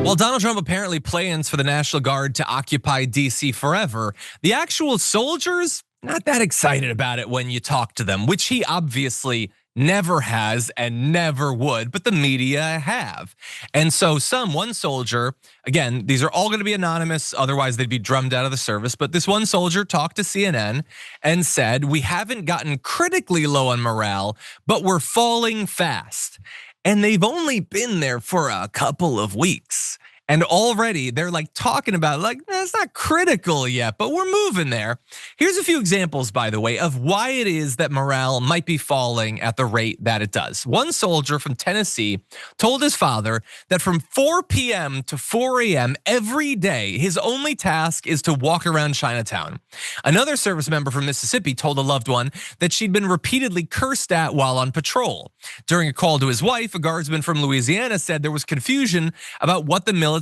While Donald Trump apparently plans for the National Guard to occupy DC forever, the actual soldiers, not that excited about it when you talk to them, which he obviously never has and never would, but the media have. And so one soldier, again, these are all gonna be anonymous, otherwise they'd be drummed out of the service, but this one soldier talked to CNN and said, "We haven't gotten critically low on morale, but we're falling fast." And they've only been there for a couple of weeks. And already they're like talking about like, it's not critical yet, but we're moving there. Here's a few examples, by the way, of why it is that morale might be falling at the rate that it does. One soldier from Tennessee told his father that from 4 p.m. to 4 a.m. every day, his only task is to walk around Chinatown. Another service member from Mississippi told a loved one that she'd been repeatedly cursed at while on patrol. During a call to his wife, a guardsman from Louisiana said there was confusion about what the military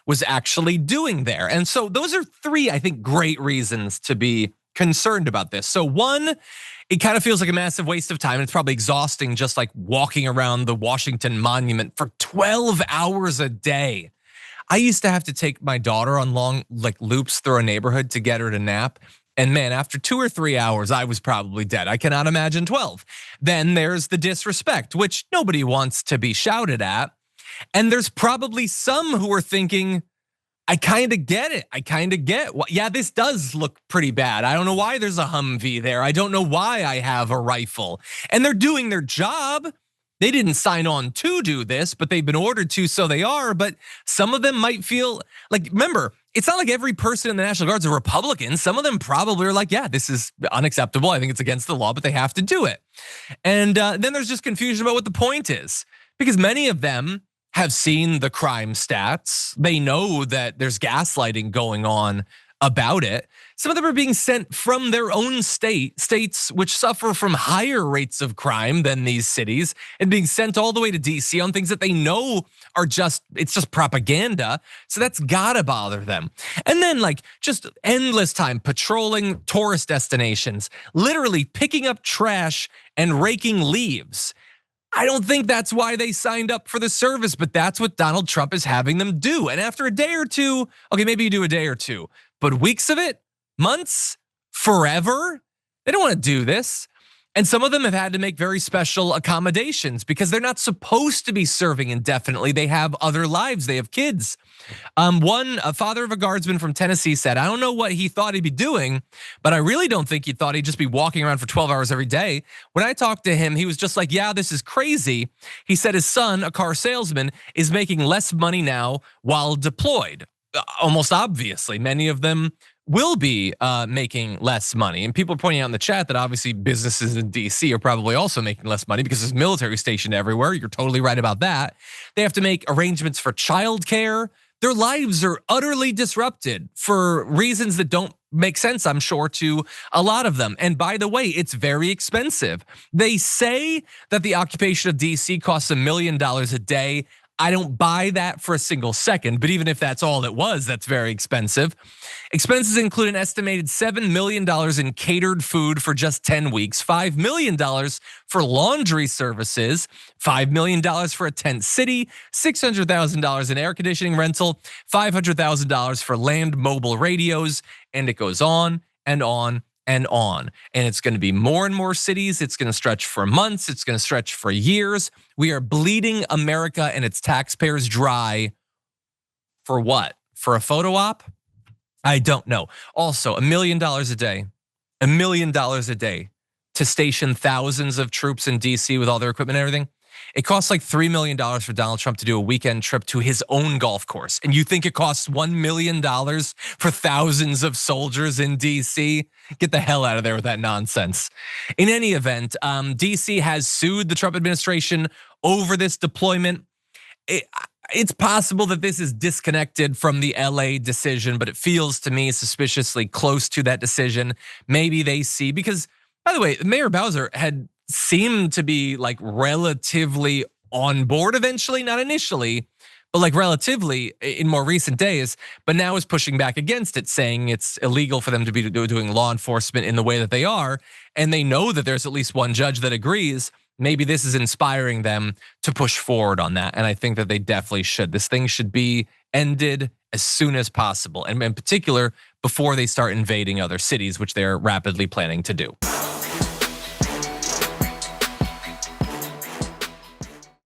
was actually doing there. And so those are three, I think, great reasons to be concerned about this. So one, it kind of feels like a massive waste of time. It's probably exhausting just like walking around the Washington Monument for 12 hours a day. I used to have to take my daughter on long like loops through a neighborhood to get her to nap. And man, after 2 or 3 hours, I was probably dead. I cannot imagine 12. Then there's the disrespect, which nobody wants to be shouted at. And there's probably some who are thinking, I kind of get it. I kind of get, yeah, this does look pretty bad. I don't know why there's a Humvee there. I don't know why I have a rifle. And they're doing their job. They didn't sign on to do this, but they've been ordered to, so they are. But some of them might feel like, remember, it's not like every person in the National Guard's a Republican. Some of them probably are like, yeah, this is unacceptable. I think it's against the law, but they have to do it. And then there's just confusion about what the point is, because many of them have seen the crime stats. They know that there's gaslighting going on about it. Some of them are being sent from their own states which suffer from higher rates of crime than these cities, and being sent all the way to DC on things that they know are it's just propaganda. So that's gotta bother them. And then like just endless time patrolling tourist destinations, literally picking up trash and raking leaves. I don't think that's why they signed up for the service, but that's what Donald Trump is having them do. And after a day or two, okay, maybe you do a day or two, but weeks of it, months, forever, they don't want to do this. And some of them have had to make very special accommodations because they're not supposed to be serving indefinitely. They have other lives, they have kids. A father of a guardsman from Tennessee said, I don't know what he thought he'd be doing, but I really don't think he thought he'd just be walking around for 12 hours every day. When I talked to him, he was just like, yeah, this is crazy. He said his son, a car salesman, is making less money now while deployed. Almost obviously, many of them will be making less money. And people are pointing out in the chat that obviously businesses in DC are probably also making less money because there's military stationed everywhere. You're totally right about that. They have to make arrangements for childcare. Their lives are utterly disrupted for reasons that don't make sense, I'm sure, to a lot of them. And by the way, it's very expensive. They say that the occupation of DC costs $1 million a day. I don't buy that for a single second, but even if that's all it was, that's very expensive. Expenses include an estimated $7 million in catered food for just 10 weeks, $5 million for laundry services, $5 million for a tent city, $600,000 in air conditioning rental, $500,000 for land mobile radios, and it goes on and on and on. And it's going to be more and more cities. It's going to stretch for months. It's going to stretch for years. We are bleeding America and its taxpayers dry for what? For a photo op? I don't know. Also, $1 million a day, $1 million a day to station thousands of troops in DC with all their equipment and everything. It costs like $3 million for Donald Trump to do a weekend trip to his own golf course. And you think it costs $1 million for thousands of soldiers in DC? Get the hell out of there with that nonsense. In any event, DC has sued the Trump administration over this deployment. It's possible that this is disconnected from the LA decision, but it feels to me suspiciously close to that decision. Maybe they see, because by the way, Mayor Bowser had seemed to be like relatively on board eventually, not initially, but like relatively in more recent days, but now is pushing back against it, saying it's illegal for them to be doing law enforcement in the way that they are. And they know that there's at least one judge that agrees. maybe this is inspiring them to push forward on that. And I think that they definitely should. This thing should be ended as soon as possible. And in particular, before they start invading other cities, which they're rapidly planning to do.